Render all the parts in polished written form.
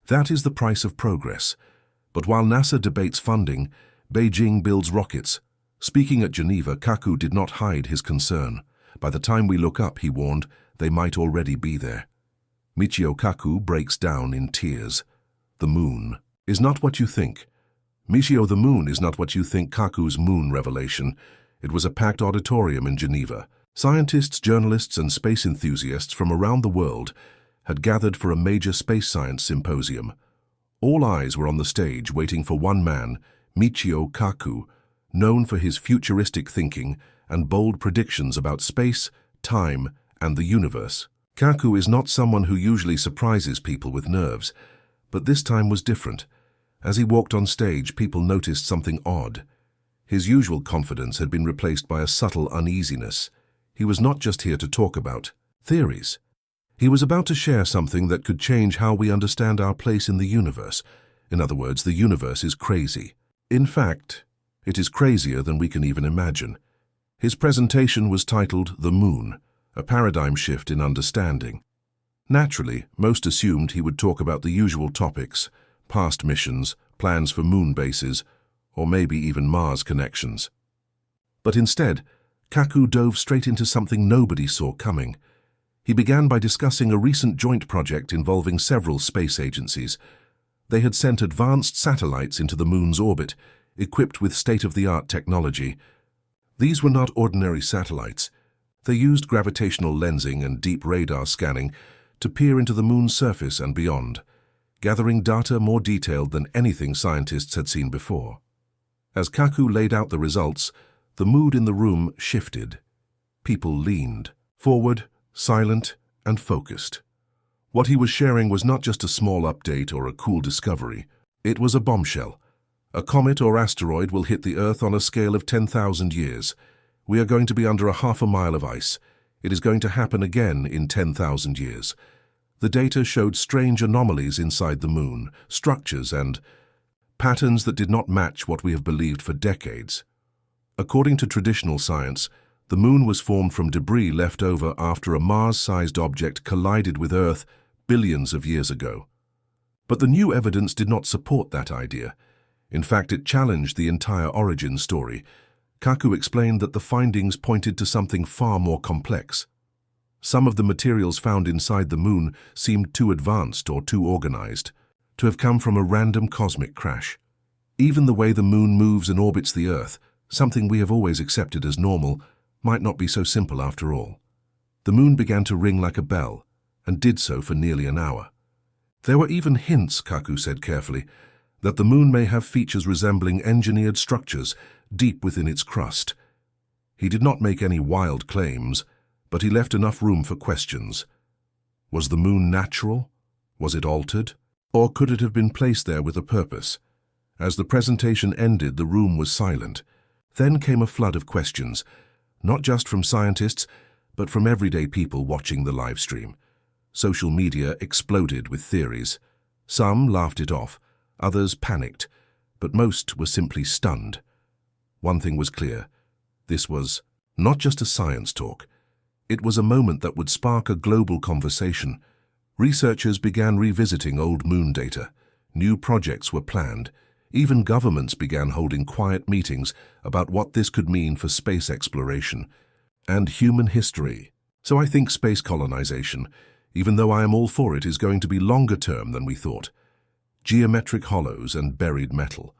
That is the price of progress. But while NASA debates funding, Beijing builds rockets. Speaking at Geneva, Kaku did not hide his concern. By the time we look up, he warned, they might already be there. Michio Kaku breaks down in tears. The moon is not what you think. Michio, the moon is not what you think. Kaku's moon revelation. It was a packed auditorium in Geneva. Scientists, journalists, and space enthusiasts from around the world had gathered for a major space science symposium. All eyes were on the stage waiting for one man, Michio Kaku, known for his futuristic thinking and bold predictions about space, time, and the universe. Kaku is not someone who usually surprises people with nerves, but this time was different. As he walked on stage, people noticed something odd. His usual confidence had been replaced by a subtle uneasiness. He was not just here to talk about theories. He was about to share something that could change how we understand our place in the universe. In other words, the universe is crazy. In fact, it is crazier than we can even imagine. His presentation was titled The Moon, a paradigm shift in understanding. Naturally, most assumed he would talk about the usual topics, past missions, plans for moon bases, or maybe even Mars connections. But instead, Kaku dove straight into something nobody saw coming. He began by discussing a recent joint project involving several space agencies. They had sent advanced satellites into the moon's orbit, equipped with state-of-the-art technology. These were not ordinary satellites. They used gravitational lensing and deep radar scanning to peer into the moon's surface and beyond, gathering data more detailed than anything scientists had seen before. As Kaku laid out the results, the mood in the room shifted. People leaned forward, silent and focused. What he was sharing was not just a small update or a cool discovery. It was a bombshell. A comet or asteroid will hit the Earth on a scale of 10,000 years. We are going to be under a half a mile of ice. It is going to happen again in 10,000 years. The data showed strange anomalies inside the moon, structures and patterns that did not match what we have believed for decades. According to traditional science, the moon was formed from debris left over after a Mars-sized object collided with Earth billions of years ago. But the new evidence did not support that idea. In fact, it challenged the entire origin story. Kaku explained that the findings pointed to something far more complex. Some of the materials found inside the moon seemed too advanced or too organized to have come from a random cosmic crash. Even the way the moon moves and orbits the Earth, something we have always accepted as normal, might not be so simple after all. The moon began to ring like a bell, and did so for nearly an hour. There were even hints, Kaku said carefully, that the moon may have features resembling engineered structures deep within its crust. He did not make any wild claims, but he left enough room for questions. Was the moon natural? Was it altered? Or could it have been placed there with a purpose? As the presentation ended, the room was silent. Then came a flood of questions, not just from scientists, but from everyday people watching the live stream. Social media exploded with theories. Some laughed it off, others panicked, but most were simply stunned. One thing was clear. This was not just a science talk. It was a moment that would spark a global conversation. Researchers began revisiting old moon data. New projects were planned. Even governments began holding quiet meetings about what this could mean for space exploration and human history. So I think space colonization, even though I am all for it, is going to be longer term than we thought. Geometric hollows and buried metal.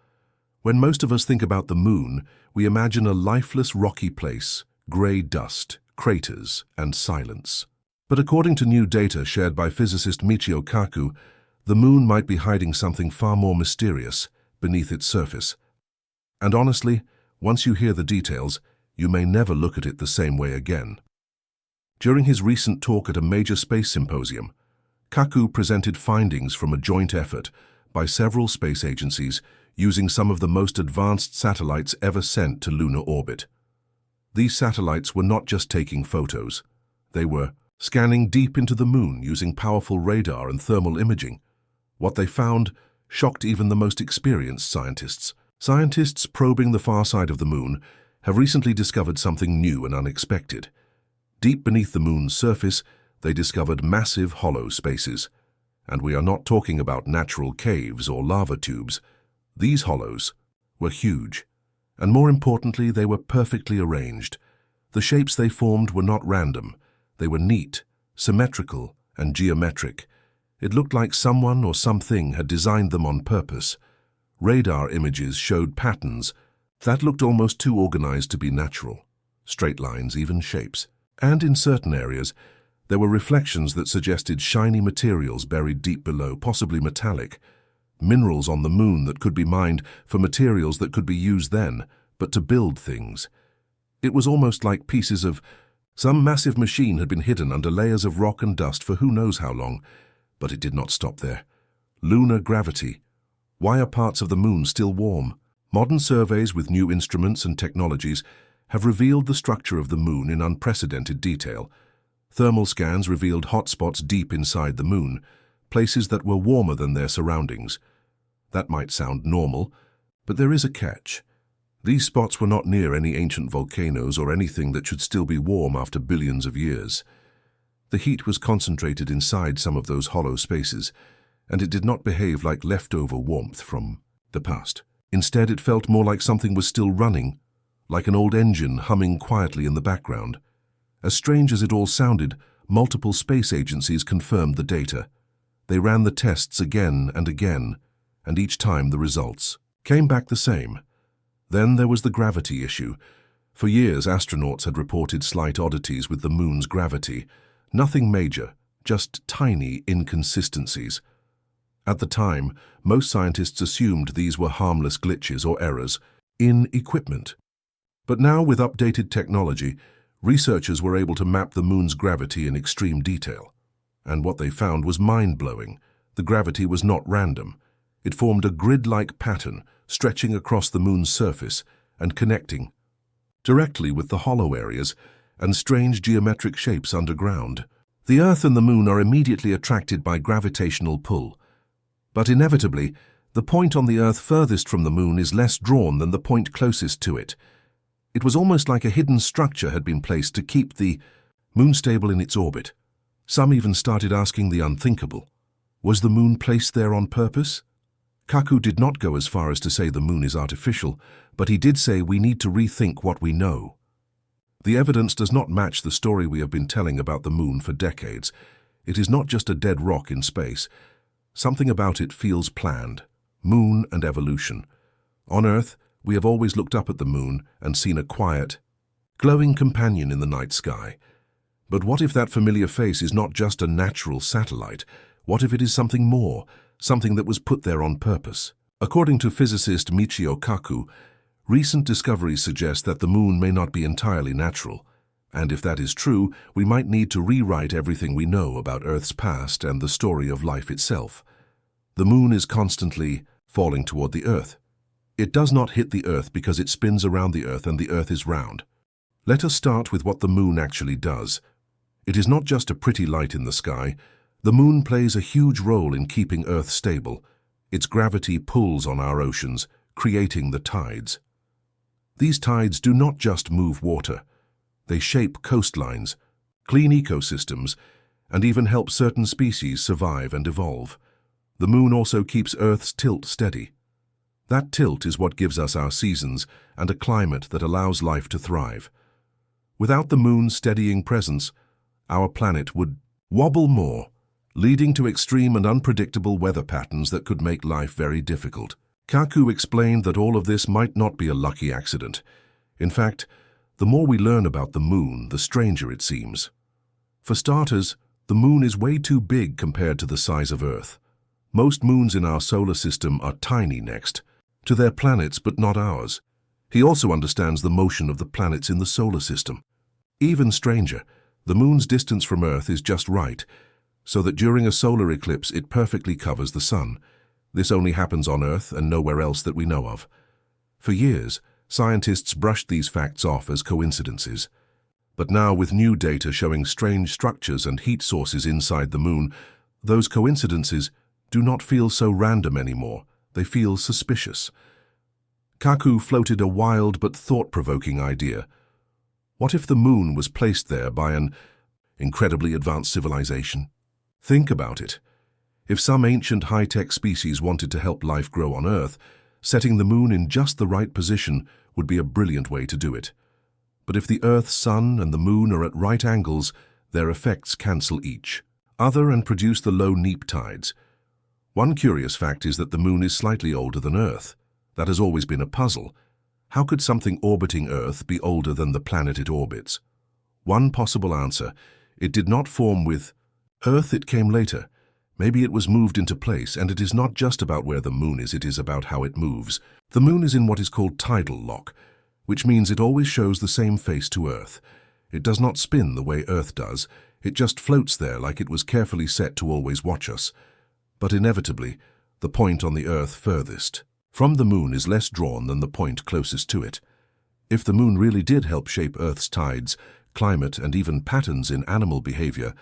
When most of us think about the moon, we imagine a lifeless rocky place, grey dust, craters, and silence. But according to new data shared by physicist Michio Kaku, the moon might be hiding something far more mysterious beneath its surface. And honestly, once you hear the details, you may never look at it the same way again. During his recent talk at a major space symposium, Kaku presented findings from a joint effort by several space agencies using some of the most advanced satellites ever sent to lunar orbit. These satellites were not just taking photos. They were scanning deep into the moon using powerful radar and thermal imaging. What they found shocked even the most experienced scientists. Scientists probing the far side of the moon have recently discovered something new and unexpected. Deep beneath the moon's surface, they discovered massive hollow spaces. And we are not talking about natural caves or lava tubes. These hollows were huge, and more importantly, they were perfectly arranged. The shapes they formed were not random. They were neat, symmetrical, and geometric. It looked like someone or something had designed them on purpose. Radar images showed patterns that looked almost too organized to be natural. Straight lines, even shapes. And in certain areas, there were reflections that suggested shiny materials buried deep below, possibly metallic. Minerals on the moon that could be mined for materials that could be used then, but to build things. It was almost like pieces of some massive machine had been hidden under layers of rock and dust for who knows how long. But it did not stop there. Lunar gravity. Why are parts of the moon still warm? Modern surveys with new instruments and technologies have revealed the structure of the moon in unprecedented detail. Thermal scans revealed hotspots deep inside the moon, places that were warmer than their surroundings. That might sound normal, but there is a catch. These spots were not near any ancient volcanoes or anything that should still be warm after billions of years. The heat was concentrated inside some of those hollow spaces, and it did not behave like leftover warmth from the past. Instead, it felt more like something was still running, like an old engine humming quietly in the background. As strange as it all sounded, multiple space agencies confirmed the data. They ran the tests again and again, and each time the results came back the same. Then there was the gravity issue. For years, astronauts had reported slight oddities with the moon's gravity. Nothing major, just tiny inconsistencies. At the time, most scientists assumed these were harmless glitches or errors in equipment. But now, with updated technology, researchers were able to map the moon's gravity in extreme detail. And what they found was mind-blowing. The gravity was not random. It formed a grid-like pattern, stretching across the moon's surface and connecting directly with the hollow areas and strange geometric shapes underground. The Earth and the moon are immediately attracted by gravitational pull. But inevitably, the point on the Earth furthest from the moon is less drawn than the point closest to it. It was almost like a hidden structure had been placed to keep the moon stable in its orbit. Some even started asking the unthinkable. Was the moon placed there on purpose? Kaku did not go as far as to say the moon is artificial, but he did say we need to rethink what we know. The evidence does not match the story we have been telling about the moon for decades. It is not just a dead rock in space. Something about it feels planned. Moon and evolution. On Earth, we have always looked up at the moon and seen a quiet, glowing companion in the night sky. But what if that familiar face is not just a natural satellite? What if it is something more, something that was put there on purpose? According to physicist Michio Kaku, recent discoveries suggest that the moon may not be entirely natural. And if that is true, we might need to rewrite everything we know about Earth's past and the story of life itself. The moon is constantly falling toward the Earth. It does not hit the Earth because it spins around the Earth and the Earth is round. Let us start with what the moon actually does. It is not just a pretty light in the sky. The moon plays a huge role in keeping Earth stable. Its gravity pulls on our oceans, creating the tides. These tides do not just move water. They shape coastlines, clean ecosystems, and even help certain species survive and evolve. The moon also keeps Earth's tilt steady. That tilt is what gives us our seasons and a climate that allows life to thrive. Without the moon's steadying presence, our planet would wobble more, leading to extreme and unpredictable weather patterns that could make life very difficult. Kaku explained that all of this might not be a lucky accident. In fact, the more we learn about the moon, the stranger it seems. For starters, the moon is way too big compared to the size of Earth. Most moons in our solar system are tiny next to their planets, but not ours. He also understands the motion of the planets in the solar system. Even stranger, the moon's distance from Earth is just right, so that during a solar eclipse it perfectly covers the sun. This only happens on Earth and nowhere else that we know of. For years, scientists brushed these facts off as coincidences. But now, with new data showing strange structures and heat sources inside the moon, those coincidences do not feel so random anymore. They feel suspicious. Kaku floated a wild but thought-provoking idea. What if the moon was placed there by an incredibly advanced civilization? Think about it. If some ancient high-tech species wanted to help life grow on Earth, setting the moon in just the right position would be a brilliant way to do it. But if the Earth, Sun, and the moon are at right angles, their effects cancel each other and produce the low neap tides. One curious fact is that the moon is slightly older than Earth. That has always been a puzzle. How could something orbiting Earth be older than the planet it orbits? One possible answer: it did not form with Earth, it came later. Maybe it was moved into place, and it is not just about where the moon is, it is about how it moves. The moon is in what is called tidal lock, which means it always shows the same face to Earth. It does not spin the way Earth does, it just floats there like it was carefully set to always watch us. But inevitably, the point on the Earth furthest from the moon is less drawn than the point closest to it. If the moon really did help shape Earth's tides, climate, and even patterns in animal behavior,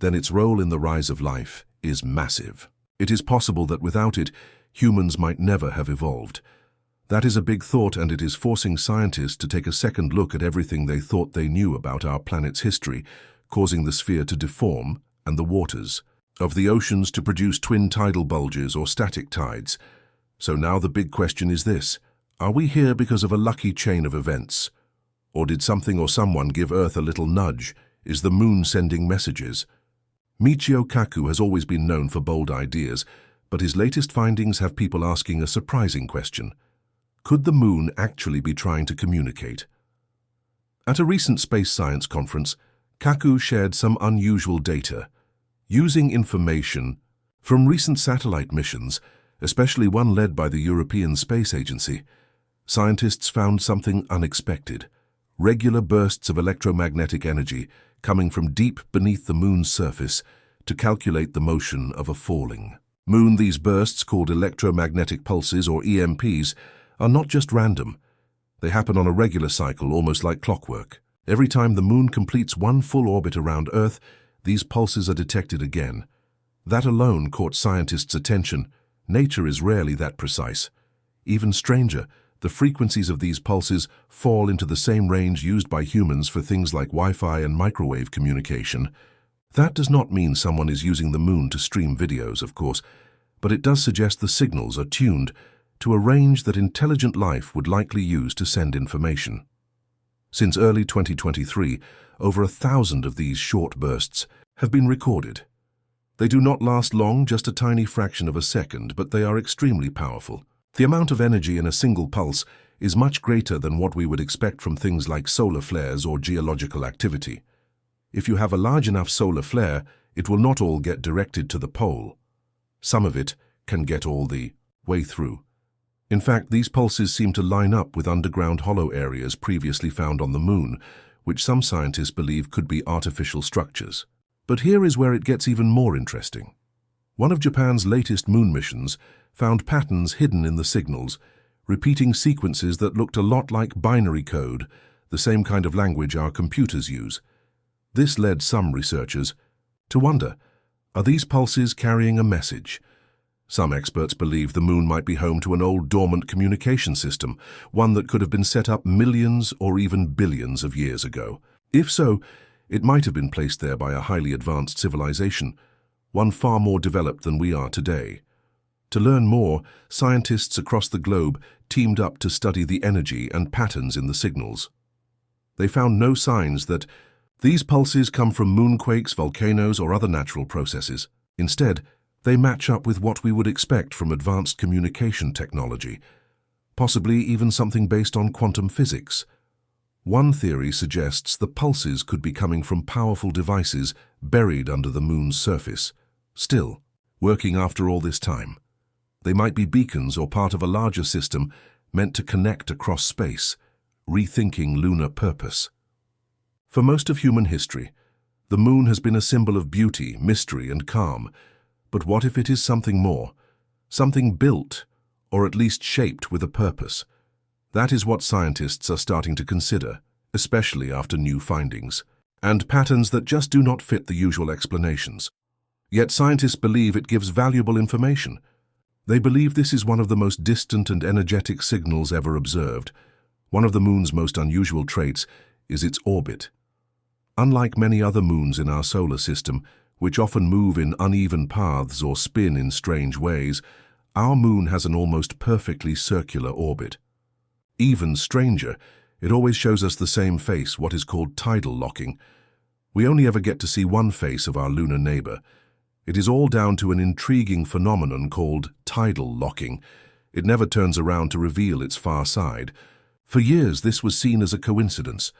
then its role in the rise of life is massive. It is possible that without it, humans might never have evolved. That is a big thought, and it is forcing scientists to take a second look at everything they thought they knew about our planet's history, causing the sphere to deform and the waters of the oceans to produce twin tidal bulges or static tides. So now the big question is this: are we here because of a lucky chain of events? Or did something or someone give Earth a little nudge? Is the moon sending messages? Michio Kaku has always been known for bold ideas, but his latest findings have people asking a surprising question. Could the moon actually be trying to communicate? At a recent space science conference, Kaku shared some unusual data. Using information from recent satellite missions, especially one led by the European Space Agency, scientists found something unexpected: regular bursts of electromagnetic energy coming from deep beneath the moon's surface to calculate the motion of a falling moon. These bursts, called electromagnetic pulses or EMPs, are not just random. They happen on a regular cycle, almost like clockwork. Every time the moon completes one full orbit around Earth, these pulses are detected again. That alone caught scientists' attention. Nature is rarely that precise. Even stranger, the frequencies of these pulses fall into the same range used by humans for things like Wi-Fi and microwave communication. That does not mean someone is using the moon to stream videos, of course, but it does suggest the signals are tuned to a range that intelligent life would likely use to send information. Since early 2023, over 1,000 of these short bursts have been recorded. They do not last long, just a tiny fraction of a second, but they are extremely powerful. The amount of energy in a single pulse is much greater than what we would expect from things like solar flares or geological activity. If you have a large enough solar flare, it will not all get directed to the pole. Some of it can get all the way through. In fact, these pulses seem to line up with underground hollow areas previously found on the moon, which some scientists believe could be artificial structures. But here is where it gets even more interesting. One of Japan's latest moon missions found patterns hidden in the signals, repeating sequences that looked a lot like binary code, the same kind of language our computers use. This led some researchers to wonder, are these pulses carrying a message? Some experts believe the moon might be home to an old dormant communication system, one that could have been set up millions or even billions of years ago. If so, it might have been placed there by a highly advanced civilization, one far more developed than we are today. To learn more, scientists across the globe teamed up to study the energy and patterns in the signals. They found no signs that these pulses come from moonquakes, volcanoes, or other natural processes. Instead, they match up with what we would expect from advanced communication technology, possibly even something based on quantum physics. One theory suggests the pulses could be coming from powerful devices buried under the moon's surface, still working after all this time. They might be beacons or part of a larger system meant to connect across space, rethinking lunar purpose. For most of human history, the moon has been a symbol of beauty, mystery, and calm. But what if it is something more? Something built, or at least shaped with a purpose? That is what scientists are starting to consider, especially after new findings, and patterns that just do not fit the usual explanations. Yet scientists believe it gives valuable information. They believe this is one of the most distant and energetic signals ever observed. One of the moon's most unusual traits is its orbit. Unlike many other moons in our solar system, which often move in uneven paths or spin in strange ways, our moon has an almost perfectly circular orbit. Even stranger, it always shows us the same face, what is called tidal locking. We only ever get to see one face of our lunar neighbor. It is all down to an intriguing phenomenon called tidal locking. It never turns around to reveal its far side. For years, this was seen as a coincidence.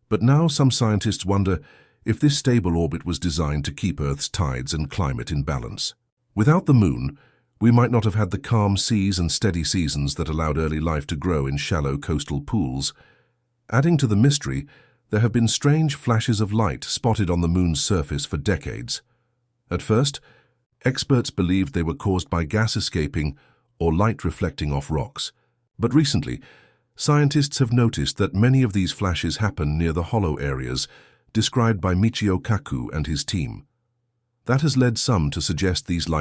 But now some scientists wonder if this stable orbit was designed to keep Earth's tides and climate in balance. Without the moon, we might not have had the calm seas and steady seasons that allowed early life to grow in shallow coastal pools. Adding to the mystery, there have been strange flashes of light spotted on the moon's surface for decades. At first, experts believed they were caused by gas escaping or light reflecting off rocks. But recently, scientists have noticed that many of these flashes happen near the hollow areas described by Michio Kaku and his team. That has led some to suggest these light